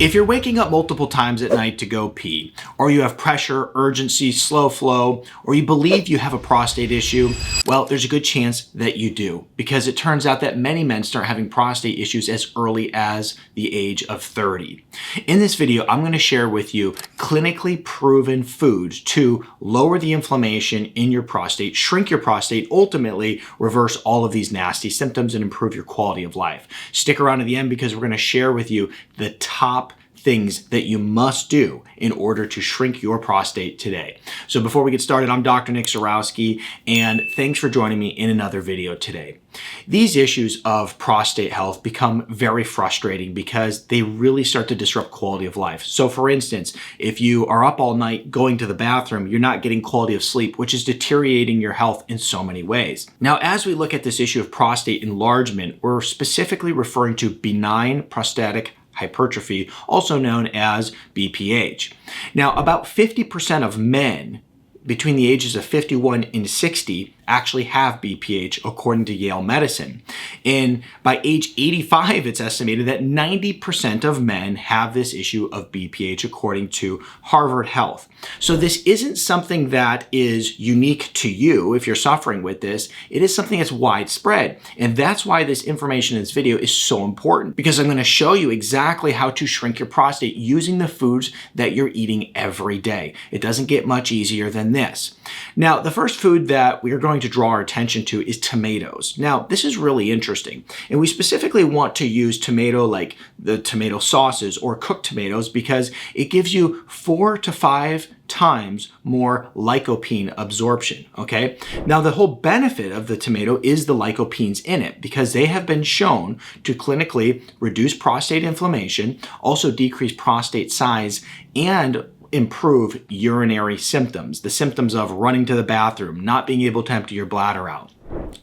If you're waking up multiple times at night to go pee, or you have pressure, urgency, slow flow, or you believe you have a prostate issue, well, there's a good chance that you do, because it turns out that many men start having prostate issues as early as the age of 30. In this video, I'm going to share with you clinically proven foods to lower the inflammation in your prostate, shrink your prostate, ultimately reverse all of these nasty symptoms and improve your quality of life. Stick around to the end because we're going to share with you the top things that you must do in order to shrink your prostate today. So before we get started, I'm Dr. Zyrowski, and thanks for joining me in another video today. These issues of prostate health become very frustrating because they really start to disrupt quality of life. So for instance, if you are up all night going to the bathroom, you're not getting quality of sleep, which is deteriorating your health in so many ways. Now, as we look at this issue of prostate enlargement, we're specifically referring to benign prostatic hypertrophy, also known as BPH. Now, about 50% of men between the ages of 51 and 60 actually have BPH, according to Yale Medicine. And by age 85, it's estimated that 90% of men have this issue of BPH, according to Harvard Health. So this isn't something that is unique to you if you're suffering with this. It is something that's widespread. And that's why this information in this video is so important, because I'm going to show you exactly how to shrink your prostate using the foods that you're eating every day. It doesn't get much easier than this. Now, the first food that we are going to draw our attention to is tomatoes. Now, this is really interesting, and we specifically want to use tomato like the tomato sauces or cooked tomatoes because it gives you 4 to 5 times more lycopene absorption, okay? Now, the whole benefit of the tomato is the lycopenes in it because they have been shown to clinically reduce prostate inflammation, also decrease prostate size, and improve urinary symptoms, the symptoms of running to the bathroom, not being able to empty your bladder out.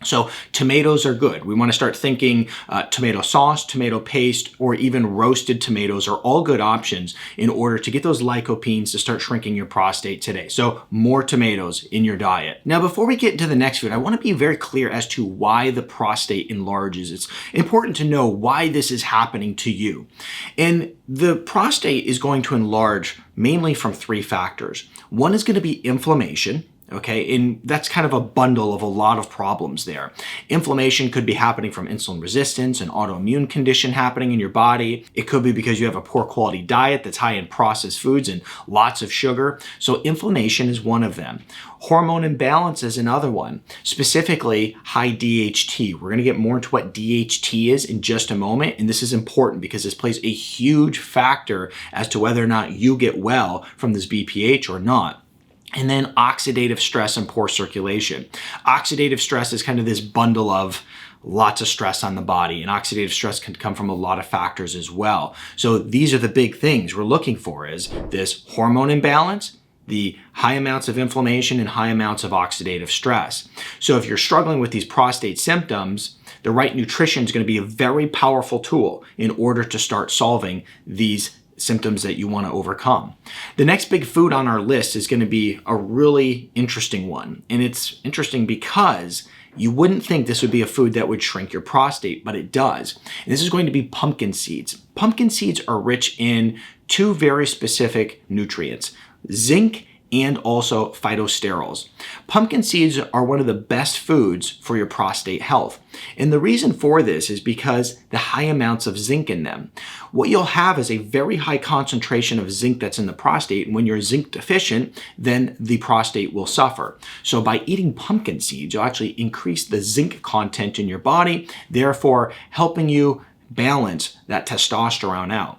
So tomatoes are good. We want to start thinking tomato sauce, tomato paste, or even roasted tomatoes are all good options in order to get those lycopenes to start shrinking your prostate today. So more tomatoes in your diet. Now, before we get into the next food, I want to be very clear as to why the prostate enlarges. It's important to know why this is happening to you. And the prostate is going to enlarge mainly from 3 factors. One is going to be inflammation. Okay, and that's kind of a bundle of a lot of problems there. Inflammation could be happening from insulin resistance, an autoimmune condition happening in your body. It could be because you have a poor quality diet that's high in processed foods and lots of sugar. So inflammation is one of them. Hormone imbalance is another one, specifically high DHT. We're going to get more into what DHT is in just a moment, and this is important because this plays a huge factor as to whether or not you get well from this BPH or not. And then oxidative stress and poor circulation. Oxidative stress is kind of this bundle of lots of stress on the body, and oxidative stress can come from a lot of factors as well. So these are the big things we're looking for, is this hormone imbalance, the high amounts of inflammation, and high amounts of oxidative stress. So if you're struggling with these prostate symptoms, the right nutrition is going to be a very powerful tool in order to start solving these symptoms that you want to overcome. The next big food on our list is going to be a really interesting one. And it's interesting because you wouldn't think this would be a food that would shrink your prostate, but it does. And this is going to be pumpkin seeds. Pumpkin seeds are rich in 2 very specific nutrients, zinc and also phytosterols. Pumpkin seeds are one of the best foods for your prostate health. And the reason for this is because the high amounts of zinc in them. What you'll have is a very high concentration of zinc that's in the prostate, and when you're zinc deficient, then the prostate will suffer. So by eating pumpkin seeds, you'll actually increase the zinc content in your body, therefore helping you balance that testosterone out.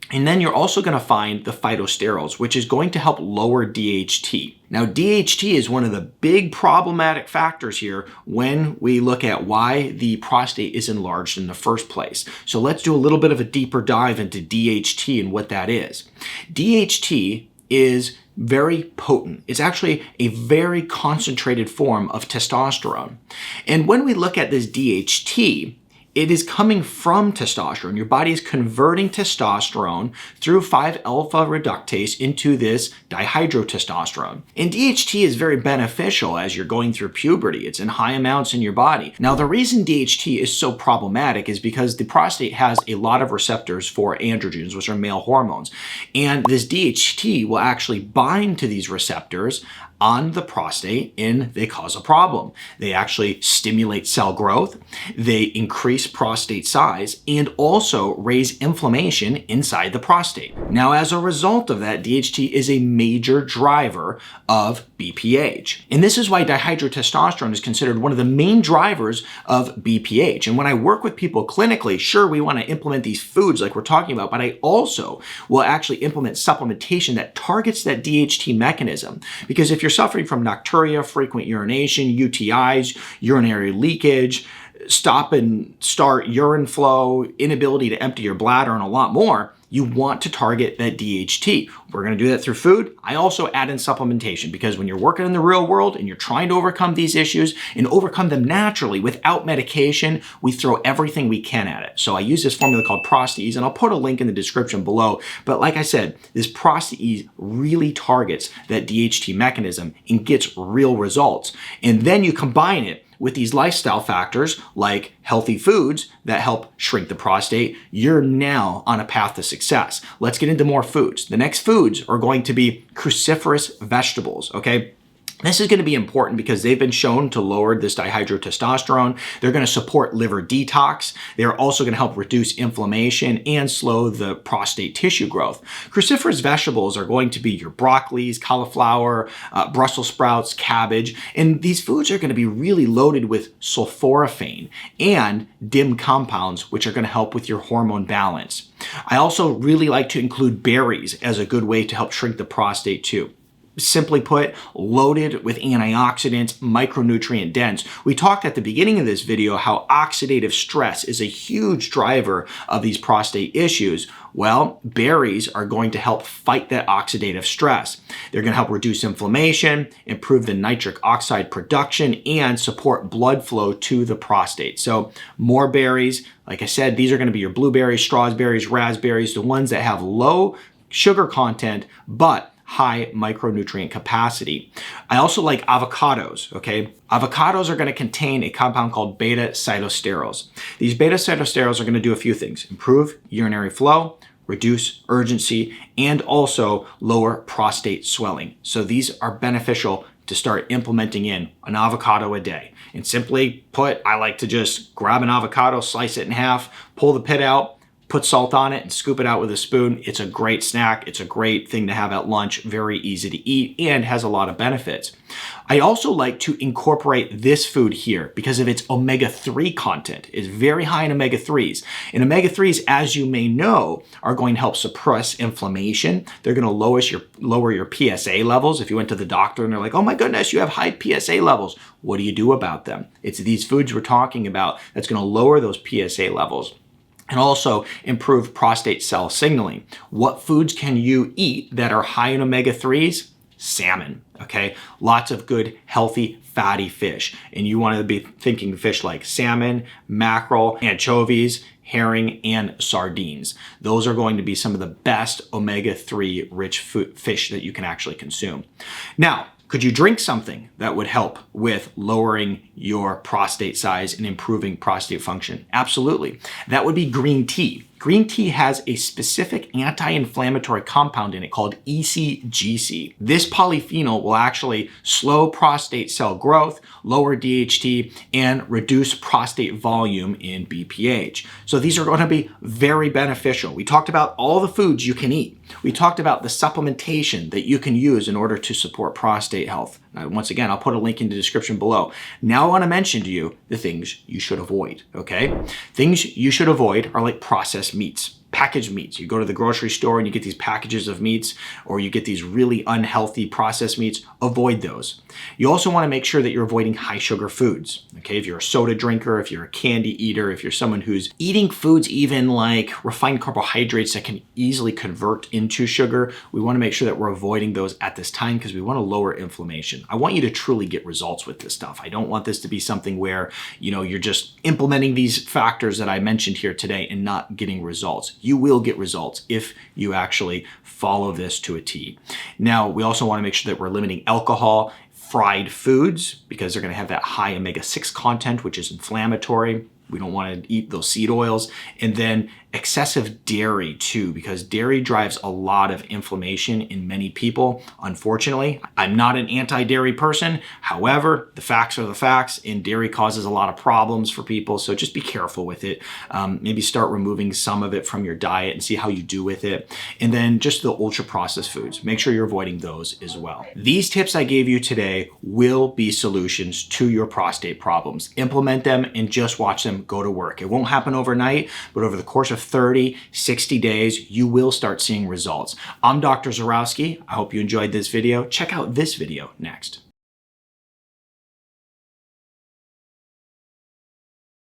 And then you're also going to find the phytosterols, which is going to help lower DHT. Now, DHT is one of the big problematic factors here when we look at why the prostate is enlarged in the first place. So let's do a little bit of a deeper dive into DHT and what that is. DHT is very potent. It's actually a very concentrated form of testosterone. And when we look at this DHT, it is coming from testosterone. Your body is converting testosterone through 5-alpha reductase into this dihydrotestosterone. And DHT is very beneficial as you're going through puberty. It's in high amounts in your body. Now, the reason DHT is so problematic is because the prostate has a lot of receptors for androgens, which are male hormones. And this DHT will actually bind to these receptors on the prostate and they cause a problem. They actually stimulate cell growth, they increase prostate size, and also raise inflammation inside the prostate. Now, as a result of that, DHT is a major driver of BPH. And this is why dihydrotestosterone is considered one of the main drivers of BPH. And when I work with people clinically, sure, we want to implement these foods like we're talking about, but I also will actually implement supplementation that targets that DHT mechanism. Because if you're suffering from nocturia, frequent urination, UTIs, urinary leakage, stop and start urine flow, inability to empty your bladder, and a lot more, you want to target that DHT. We're going to do that through food. I also add in supplementation because when you're working in the real world and you're trying to overcome these issues and overcome them naturally without medication, we throw everything we can at it. So I use this formula called ProstaEase, and I'll put a link in the description below. But like I said, this ProstaEase really targets that DHT mechanism and gets real results. And then you combine it with these lifestyle factors like healthy foods that help shrink the prostate, you're now on a path to success. Let's get into more foods. The next foods are going to be cruciferous vegetables, okay? This is going to be important because they've been shown to lower this dihydrotestosterone. They're going to support liver detox. They're also going to help reduce inflammation and slow the prostate tissue growth. Cruciferous vegetables are going to be your broccolis, cauliflower, Brussels sprouts, cabbage, and these foods are going to be really loaded with sulforaphane and DIM compounds, which are going to help with your hormone balance. I also really like to include berries as a good way to help shrink the prostate too. Simply put, loaded with antioxidants, micronutrient dense. We talked at the beginning of this video how oxidative stress is a huge driver of these prostate issues. Well, berries are going to help fight that oxidative stress. They're going to help reduce inflammation, improve the nitric oxide production, and support blood flow to the prostate. So more berries. Like I said, these are going to be your blueberries, strawberries, raspberries, the ones that have low sugar content, but high micronutrient capacity. I also like avocados, okay? Avocados are going to contain a compound called beta-cytosterols. These beta-cytosterols are going to do a few things: improve urinary flow, reduce urgency, and also lower prostate swelling. So these are beneficial to start implementing in an avocado a day. And simply put, I like to just grab an avocado, slice it in half, pull the pit out, put salt on it and scoop it out with a spoon. It's a great snack. It's a great thing to have at lunch, very easy to eat, and has a lot of benefits. I also like to incorporate this food here because of its omega-3 content. It's very high in omega-3s. And omega-3s, as you may know, are going to help suppress inflammation. They're going to lower your PSA levels. If you went to the doctor and they're like, oh my goodness, you have high PSA levels, what do you do about them? It's these foods we're talking about that's going to lower those PSA levels and also improve prostate cell signaling. What foods can you eat that are high in omega-3s? Salmon, okay? Lots of good, healthy, fatty fish. And you want to be thinking fish like salmon, mackerel, anchovies, herring, and sardines. Those are going to be some of the best omega-3 rich fish that you can actually consume. Now, could you drink something that would help with lowering your prostate size and improving prostate function? Absolutely. That would be green tea. Green tea has a specific anti-inflammatory compound in it called ECGC. This polyphenol will actually slow prostate cell growth, lower DHT, and reduce prostate volume in BPH. So these are going to be very beneficial. We talked about all the foods you can eat. We talked about the supplementation that you can use in order to support prostate health. Now, once again, I'll put a link in the description below. Now I want to mention to you the things you should avoid, okay? Things you should avoid are like processed meats, packaged meats. You go to the grocery store and you get these packages of meats, or you get these really unhealthy processed meats. Avoid those. You also want to make sure that you're avoiding high sugar foods. Okay, if you're a soda drinker, if you're a candy eater, if you're someone who's eating foods even like refined carbohydrates that can easily convert into sugar, we want to make sure that we're avoiding those at this time because we want to lower inflammation. I want you to truly get results with this stuff. I don't want this to be something where, you're just implementing these factors that I mentioned here today and not getting results. You will get results if you actually follow this to a T. Now, we also want to make sure that we're limiting alcohol, fried foods, because they're going to have that high omega-6 content, which is inflammatory. We don't want to eat those seed oils. And then excessive dairy too, because dairy drives a lot of inflammation in many people. Unfortunately, I'm not an anti-dairy person. However, the facts are the facts, and dairy causes a lot of problems for people. So just be careful with it. Maybe start removing some of it from your diet and see how you do with it. And then just the ultra processed foods, make sure you're avoiding those as well. These tips I gave you today will be solutions to your prostate problems. Implement them and just watch them go to work. It won't happen overnight, but over the course of 30, 60 days, you will start seeing results. I'm Dr. Zyrowski. I hope you enjoyed this video. Check out this video next.